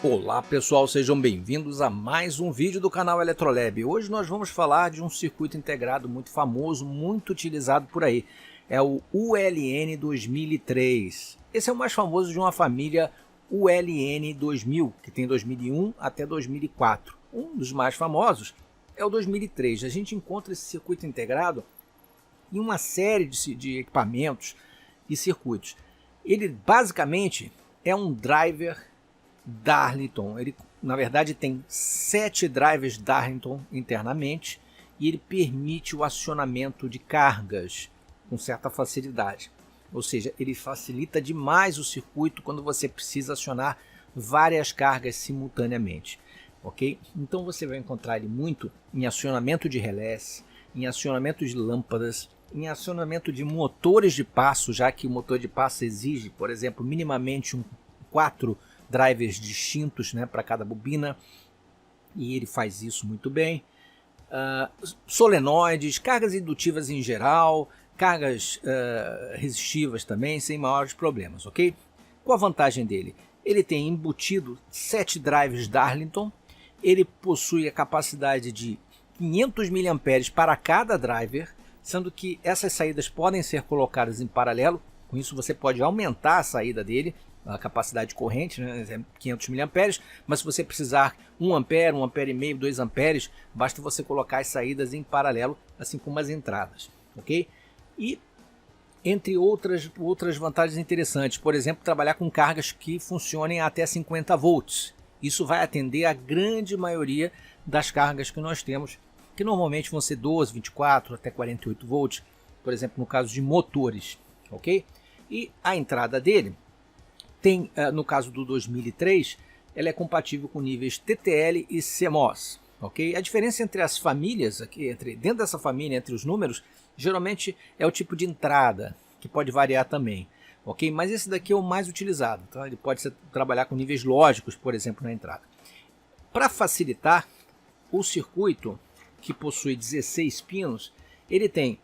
Olá pessoal, sejam bem-vindos a mais um vídeo do canal Eletrolab. Hoje nós vamos falar de um circuito integrado muito famoso, muito utilizado por aí. É o ULN 2003. Esse é o mais famoso de uma família ULN 2000, que tem 2001 até 2004. Um dos mais famosos é o 2003. A gente encontra esse circuito integrado em uma série de equipamentos e circuitos. Ele basicamente é um driver Darlington. Ele na verdade tem 7 drivers Darlington internamente e ele permite o acionamento de cargas com certa facilidade. Ou seja, ele facilita demais o circuito quando você precisa acionar várias cargas simultaneamente. Ok? Então você vai encontrar ele muito em acionamento de relés, em acionamento de lâmpadas, em acionamento de motores de passo, já que o motor de passo exige, por exemplo, minimamente 4 drivers distintos, né, para cada bobina, e ele faz isso muito bem. Solenoides, cargas indutivas em geral, cargas resistivas também, sem maiores problemas, ok? Qual a vantagem dele? Ele tem embutido 7 drivers Darlington, ele possui a capacidade de 500 mA para cada driver, sendo que essas saídas podem ser colocadas em paralelo. Com isso você pode aumentar a saída dele, a capacidade de corrente, né, é 500 mA, mas se você precisar 1 ampere, 1 ampere e meio, 2 amperes, basta você colocar as saídas em paralelo, assim como as entradas, ok? E entre outras vantagens interessantes, por exemplo, trabalhar com cargas que funcionem até 50 volts. Isso vai atender a grande maioria das cargas que nós temos, que normalmente vão ser 12, 24 até 48 volts, por exemplo, no caso de motores, ok? E a entrada dele tem, no caso do 2003, ela é compatível com níveis TTL e CMOS, ok? A diferença entre as famílias, aqui, dentro dessa família, entre os números, geralmente é o tipo de entrada, que pode variar também, ok? Mas esse daqui é o mais utilizado, tá? Ele pode trabalhar com níveis lógicos, por exemplo, na entrada. Para facilitar, o circuito, que possui 16 pinos, ele tem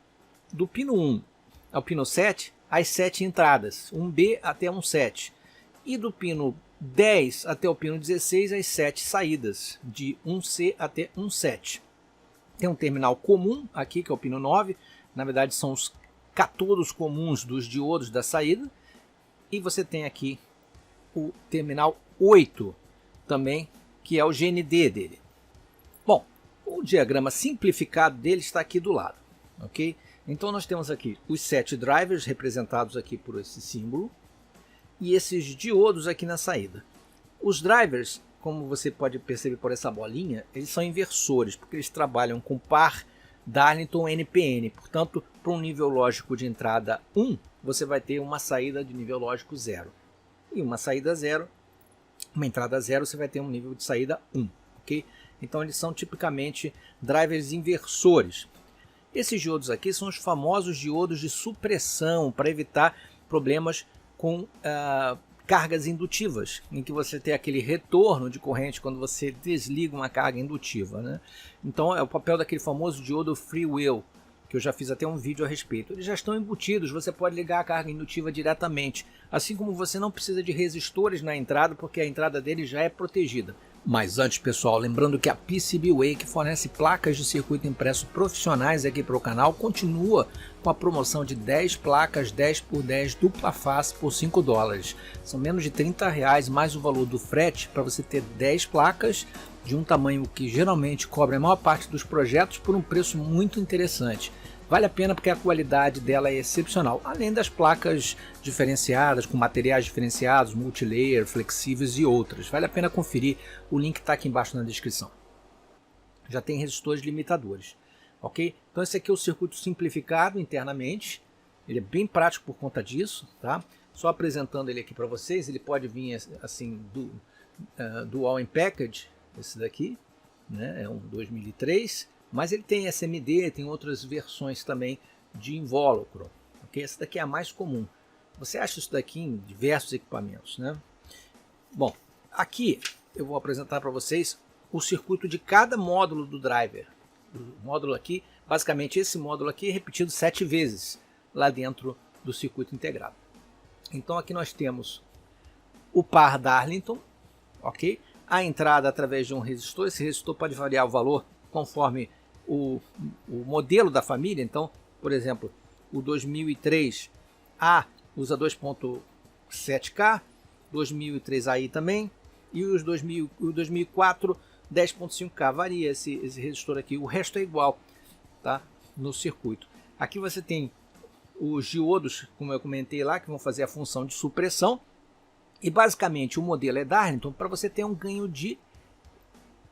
do pino 1 ao pino 7, as 7 entradas, 1B até 1.7. E do pino 10 até o pino 16, as 7 saídas, de 1C até 1.7. Tem um terminal comum aqui, que é o pino 9. Na verdade, são os catodos comuns dos diodos da saída. E você tem aqui o terminal 8 também, que é o GND dele. Bom, o diagrama simplificado dele está aqui do lado, ok? Então nós temos aqui os 7 drivers representados aqui por esse símbolo e esses diodos aqui na saída. Os drivers, como você pode perceber por essa bolinha, eles são inversores, porque eles trabalham com par Darlington NPN. Portanto, para um nível lógico de entrada 1, você vai ter uma saída de nível lógico 0. E uma saída 0, uma entrada 0, você vai ter um nível de saída 1, ok? Então eles são tipicamente drivers inversores. Esses diodos aqui são os famosos diodos de supressão, para evitar problemas com cargas indutivas, em que você tem aquele retorno de corrente quando você desliga uma carga indutiva, né? Então é o papel daquele famoso diodo freewheel, que eu já fiz até um vídeo a respeito. Eles já estão embutidos, você pode ligar a carga indutiva diretamente, assim como você não precisa de resistores na entrada, porque a entrada dele já é protegida. Mas antes, pessoal, lembrando que a PCBWay, que fornece placas de circuito impresso profissionais aqui para o canal, continua com a promoção de 10 placas 10x10 dupla face por $5. São menos de R$30 mais o valor do frete para você ter 10 placas de um tamanho que geralmente cobre a maior parte dos projetos por um preço muito interessante. Vale a pena porque a qualidade dela é excepcional, além das placas diferenciadas, com materiais diferenciados, multilayer, flexíveis e outras. Vale a pena conferir, o link está aqui embaixo na descrição. Já tem resistores limitadores, ok? Então esse aqui é o circuito simplificado internamente, ele é bem prático por conta disso, tá? Só apresentando ele aqui para vocês, ele pode vir assim do All in Package, esse daqui, né? É um 2003. Mas ele tem SMD, tem outras versões também de invólucro. Okay? Essa daqui é a mais comum. Você acha isso daqui em diversos equipamentos, né? Bom, aqui eu vou apresentar para vocês o circuito de cada módulo do driver. O módulo aqui, basicamente esse módulo aqui é repetido 7 vezes lá dentro do circuito integrado. Então aqui nós temos o par Darlington, ok? A entrada através de um resistor, esse resistor pode variar o valor conforme o modelo da família. Então, por exemplo, o 2003A usa 2.7K, 2003AI também, e o 2004 10.5K, varia esse resistor aqui, o resto é igual, tá? No circuito. Aqui você tem os diodos, como eu comentei lá, que vão fazer a função de supressão, e basicamente o modelo é Darlington para você ter um ganho de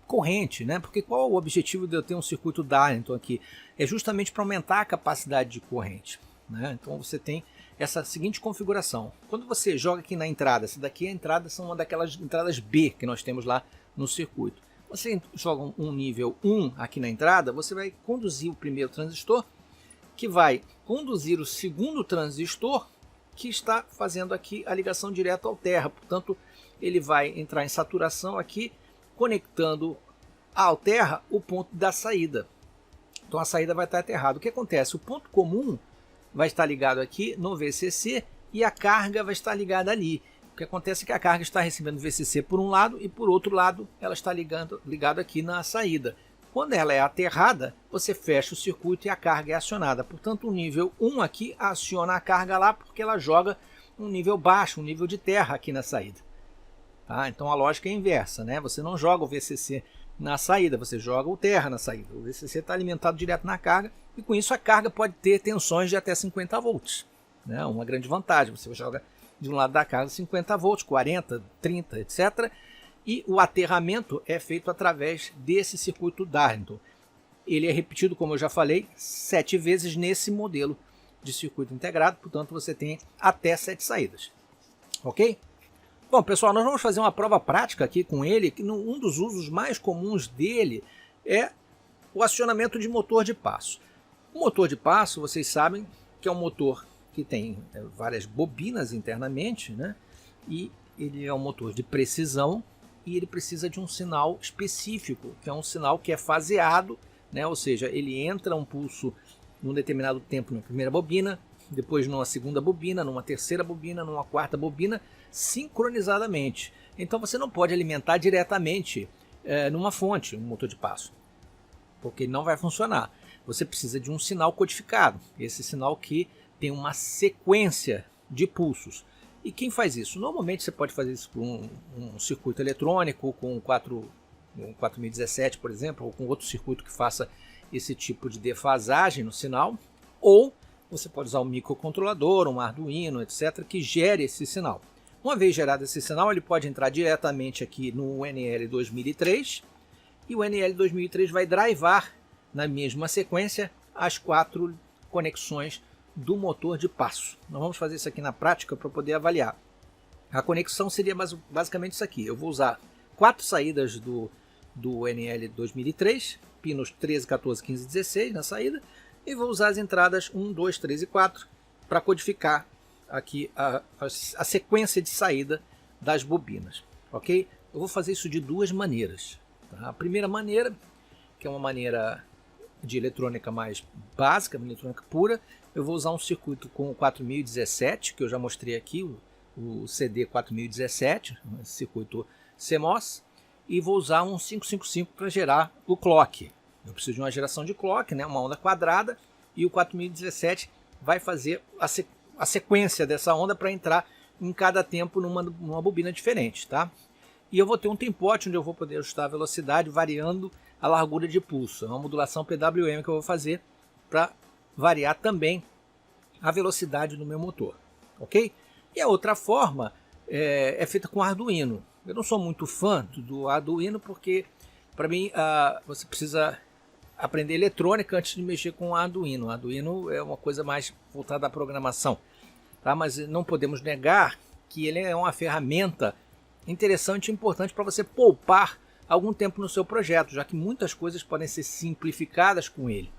corrente, né? Porque qual é o objetivo de eu ter um circuito Darlington aqui? É justamente para aumentar a capacidade de corrente, né? Então você tem essa seguinte configuração. Quando você joga aqui na entrada, essa daqui é a entrada, são uma daquelas entradas B que nós temos lá no circuito. Você joga um nível 1 aqui na entrada, você vai conduzir o primeiro transistor, que vai conduzir o segundo transistor, que está fazendo aqui a ligação direta ao terra. Portanto, ele vai entrar em saturação aqui, conectando ao terra o ponto da saída. Então a saída vai estar aterrada. O que acontece? O ponto comum vai estar ligado aqui no VCC e a carga vai estar ligada ali. O que acontece é que a carga está recebendo VCC por um lado e por outro lado ela está ligado aqui na saída. Quando ela é aterrada, você fecha o circuito e a carga é acionada. Portanto, o nível 1 aqui aciona a carga lá porque ela joga um nível baixo, um nível de terra aqui na saída. Tá? Então a lógica é inversa, né? Você não joga o VCC na saída, você joga o terra na saída. O VCC está alimentado direto na carga e com isso a carga pode ter tensões de até 50 volts. Né? Uma grande vantagem, você joga de um lado da carga 50 volts, 40, 30, etc. E o aterramento é feito através desse circuito Darlington. Ele é repetido, como eu já falei, 7 vezes nesse modelo de circuito integrado, portanto você tem até 7 saídas. Ok? Bom, pessoal, nós vamos fazer uma prova prática aqui com ele, que um dos usos mais comuns dele é o acionamento de motor de passo. O motor de passo, vocês sabem que é um motor que tem várias bobinas internamente, né? E ele é um motor de precisão e ele precisa de um sinal específico, que é um sinal que é faseado, né? Ou seja, ele entra um pulso num determinado tempo na primeira bobina, depois numa segunda bobina, numa terceira bobina, numa quarta bobina, sincronizadamente. Então você não pode alimentar diretamente numa fonte um motor de passo, porque ele não vai funcionar. Você precisa de um sinal codificado, esse sinal que tem uma sequência de pulsos. E quem faz isso? Normalmente você pode fazer isso com um circuito eletrônico, com um 4017, por exemplo, ou com outro circuito que faça esse tipo de defasagem no sinal, ou você pode usar um microcontrolador, um Arduino, etc., que gere esse sinal. Uma vez gerado esse sinal, ele pode entrar diretamente aqui no NL2003, e o NL2003 vai drivar na mesma sequência as 4 conexões do motor de passo. Nós vamos fazer isso aqui na prática para poder avaliar. A conexão seria basicamente isso aqui. Eu vou usar 4 saídas do NL2003, pinos 13, 14, 15 e 16 na saída, e vou usar as entradas 1, 2, 3 e 4 para codificar aqui a sequência de saída das bobinas. Ok? Eu vou fazer isso de 2 maneiras. Tá? A primeira maneira, que é uma maneira de eletrônica mais básica, eletrônica pura, eu vou usar um circuito com o 4017, que eu já mostrei aqui, o CD 4017, um circuito CMOS, e vou usar um 555 para gerar o clock. Eu preciso de uma geração de clock, né, uma onda quadrada, e o 4017 vai fazer a sequência dessa onda para entrar em cada tempo numa bobina diferente. Tá? E eu vou ter um tempote onde eu vou poder ajustar a velocidade variando a largura de pulso. É uma modulação PWM que eu vou fazer para variar também a velocidade do meu motor. Ok? E a outra forma é feita com Arduino. Eu não sou muito fã do Arduino porque, para mim, você precisa aprender eletrônica antes de mexer com o Arduino. O Arduino é uma coisa mais voltada à programação. Tá? Mas não podemos negar que ele é uma ferramenta interessante e importante para você poupar algum tempo no seu projeto, já que muitas coisas podem ser simplificadas com ele.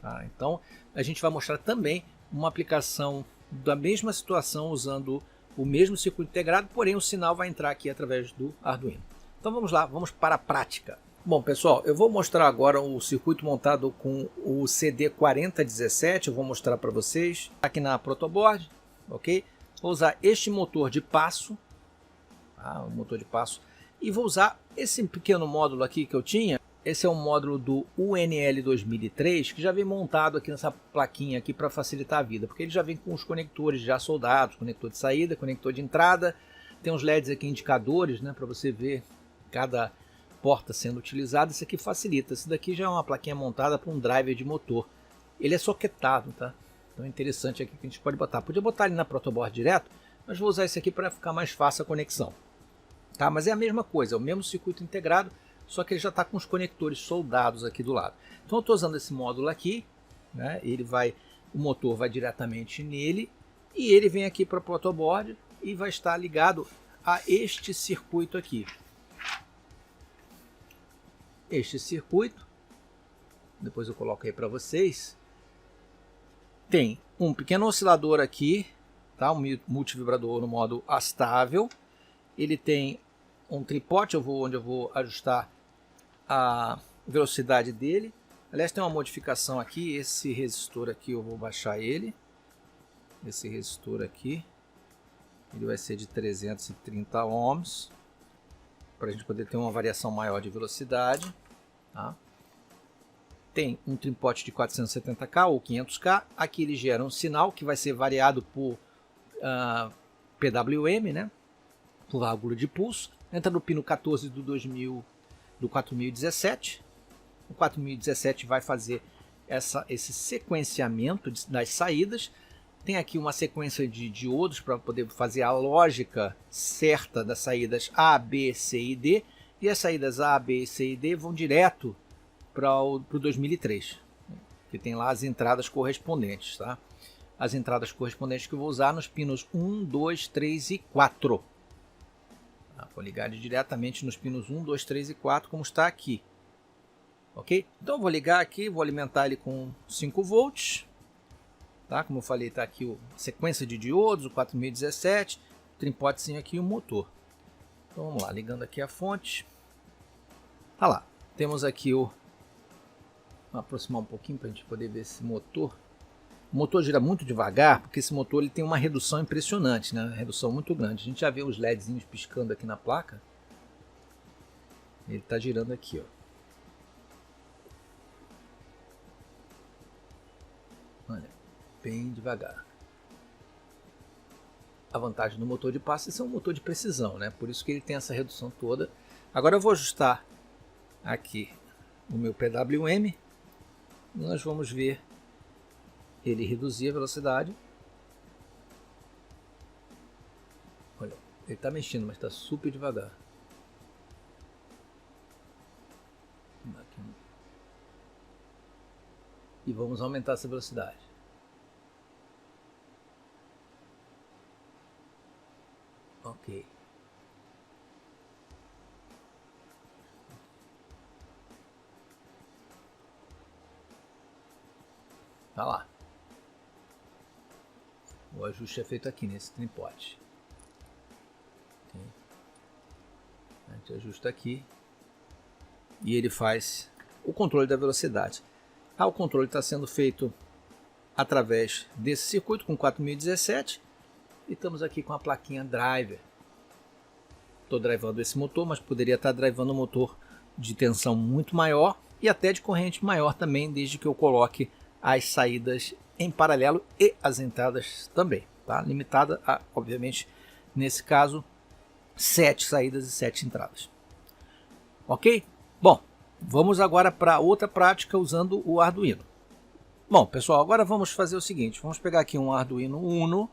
Tá? Então, a gente vai mostrar também uma aplicação da mesma situação usando o mesmo circuito integrado, porém o sinal vai entrar aqui através do Arduino. Então vamos lá, vamos para a prática. Bom, pessoal, eu vou mostrar agora o circuito montado com o CD4017, eu vou mostrar para vocês aqui na protoboard, ok? Vou usar este motor de passo, tá? O motor de passo E vou usar esse pequeno módulo aqui que eu tinha. Esse é um módulo do UNL 2003, que já vem montado aqui nessa plaquinha aqui para facilitar a vida, porque ele já vem com os conectores já soldados, conector de saída, conector de entrada, tem uns LEDs aqui indicadores, né, para você ver cada porta sendo utilizada. Isso aqui facilita. Esse daqui já é uma plaquinha montada para um driver de motor. Ele é soquetado, tá? Então é interessante aqui que a gente pode botar. Podia botar ele na protoboard direto, mas vou usar esse aqui para ficar mais fácil a conexão. Tá? Mas é a mesma coisa, é o mesmo circuito integrado, só que ele já está com os conectores soldados aqui do lado. Então eu estou usando esse módulo aqui, né? O motor vai diretamente nele e ele vem aqui para o protoboard e vai estar ligado a este circuito aqui. Este circuito, depois eu coloco aí para vocês, tem um pequeno oscilador aqui, tá? Um multivibrador no modo astável. Ele tem um tripote onde eu vou ajustar a velocidade dele. Aliás, tem uma modificação aqui. Esse resistor aqui eu vou baixar ele. Esse resistor aqui, ele vai ser de 330 ohms, para a gente poder ter uma variação maior de velocidade. Tá? Tem um tripote de 470K ou 500K. Aqui ele gera um sinal que vai ser variado por PWM, né? Por válvula de pulso. Entra no pino 14 do 4017. O 4017 vai fazer esse sequenciamento das saídas. Tem aqui uma sequência de diodos para poder fazer a lógica certa das saídas A, B, C e D. E as saídas A, B, C e D vão direto para o 2003, que tem lá as entradas correspondentes, tá? As entradas correspondentes que eu vou usar nos pinos 1, 2, 3 e 4. Vou ligar diretamente nos pinos 1, 2, 3 e 4, como está aqui. Ok? Então eu vou ligar aqui, vou alimentar ele com 5 volts. Tá? Como eu falei, está aqui a sequência de diodos, o 4017, o tripotezinho aqui e o motor. Então vamos lá, ligando aqui a fonte. Tá lá, temos aqui o... Vou aproximar um pouquinho para a gente poder ver esse motor. O motor gira muito devagar, porque esse motor ele tem uma redução impressionante, né? Uma redução muito grande. A gente já vê os LEDzinhos piscando aqui na placa. Ele está girando aqui, ó. Olha, bem devagar. A vantagem do motor de passo é ser um motor de precisão, né? Por isso que ele tem essa redução toda. Agora eu vou ajustar aqui o meu PWM. Nós vamos ver ele reduzir a velocidade. Olha, ele está mexendo, mas está super devagar. E vamos aumentar essa velocidade. Ok. Tá lá. O ajuste é feito aqui nesse tripote. Okay. A gente ajusta aqui e ele faz o controle da velocidade. O controle está sendo feito através desse circuito com 4017 e estamos aqui com a plaquinha driver. Estou drivando esse motor, mas poderia estar drivando um motor de tensão muito maior e até de corrente maior também, desde que eu coloque as saídas em paralelo e as entradas também, tá? Limitada a, obviamente, nesse caso, 7 saídas e 7 entradas. Ok? Bom, vamos agora para outra prática usando o Arduino. Bom, pessoal, agora vamos fazer o seguinte. Vamos pegar aqui um Arduino Uno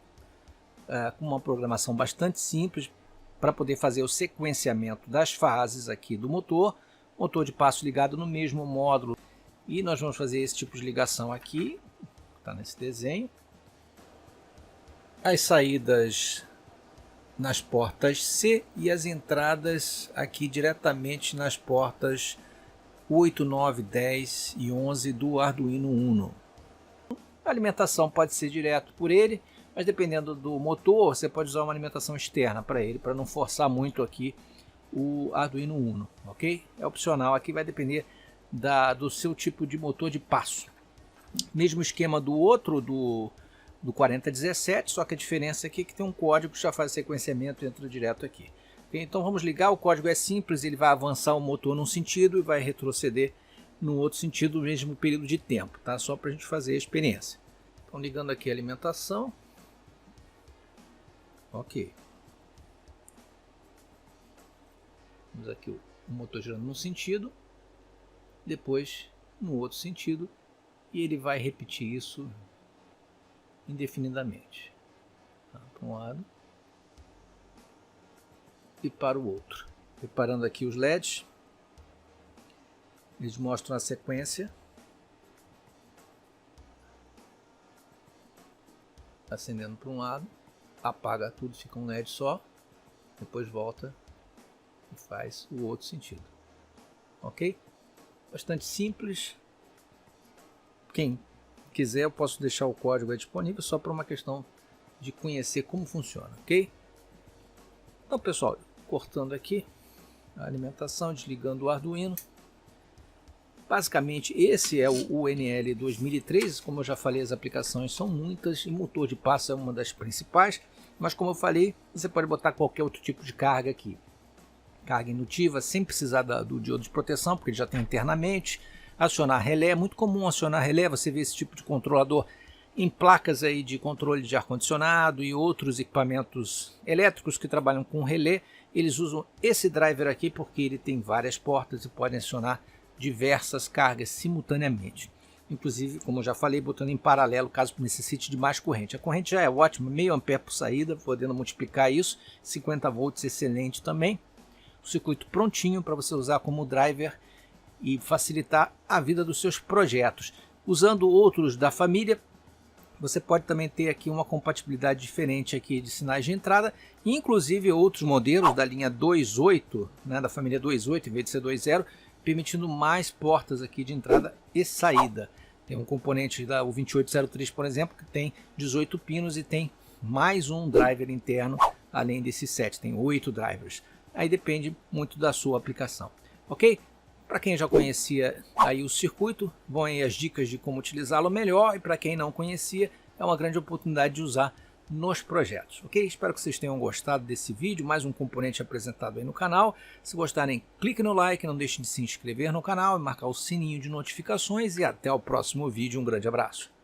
com uma programação bastante simples para poder fazer o sequenciamento das fases aqui do motor. Motor de passo ligado no mesmo módulo. E nós vamos fazer esse tipo de ligação aqui. Está nesse desenho. As saídas nas portas C e as entradas aqui diretamente nas portas 8, 9, 10 e 11 do Arduino Uno. A alimentação pode ser direto por ele, mas dependendo do motor, você pode usar uma alimentação externa para ele, para não forçar muito aqui o Arduino Uno, ok? É opcional, aqui vai depender do seu tipo de motor de passo. Mesmo esquema do outro, do 4017, só que a diferença aqui é que tem um código que já faz sequenciamento e entra direto aqui. Okay? Então vamos ligar, o código é simples, ele vai avançar o motor num sentido e vai retroceder no outro sentido no mesmo período de tempo, tá? Só para a gente fazer a experiência. Então ligando aqui a alimentação. Ok. Temos aqui o motor girando num sentido, depois no outro sentido, e ele vai repetir isso indefinidamente. Tá? Para um lado e para o outro. Preparando aqui os LEDs, eles mostram a sequência. Acendendo para um lado, apaga tudo, fica um LED só, depois volta e faz o outro sentido. Ok? Bastante simples. Quem quiser, eu posso deixar o código aí disponível só para uma questão de conhecer como funciona, ok? Então, pessoal, cortando aqui a alimentação, desligando o Arduino. Basicamente, esse é o UNL 2003. Como eu já falei, as aplicações são muitas e motor de passo é uma das principais. Mas como eu falei, você pode botar qualquer outro tipo de carga aqui. Carga indutiva, sem precisar do diodo de proteção, porque ele já tem internamente. Acionar relé, é muito comum acionar relé. Você vê esse tipo de controlador em placas aí de controle de ar-condicionado e outros equipamentos elétricos que trabalham com relé. Eles usam esse driver aqui porque ele tem várias portas e podem acionar diversas cargas simultaneamente. Inclusive, como eu já falei, botando em paralelo caso necessite de mais corrente. A corrente já é ótima, meio ampere por saída, podendo multiplicar isso, 50 volts excelente também. O circuito prontinho para você usar como driver e facilitar a vida dos seus projetos. Usando outros da família, você pode também ter aqui uma compatibilidade diferente aqui de sinais de entrada, inclusive outros modelos da linha 2.8, né, da família 2.8 em vez de ser 2.0, permitindo mais portas aqui de entrada e saída. Tem um componente da o 2803, por exemplo, que tem 18 pinos e tem mais um driver interno, além desses 7, tem 8 drivers. Aí depende muito da sua aplicação, ok? Para quem já conhecia aí o circuito, vão aí as dicas de como utilizá-lo melhor, e para quem não conhecia, é uma grande oportunidade de usar nos projetos, ok? Espero que vocês tenham gostado desse vídeo, mais um componente apresentado aí no canal. Se gostarem, clique no like, não deixe de se inscrever no canal e marcar o sininho de notificações, e até o próximo vídeo. Um grande abraço.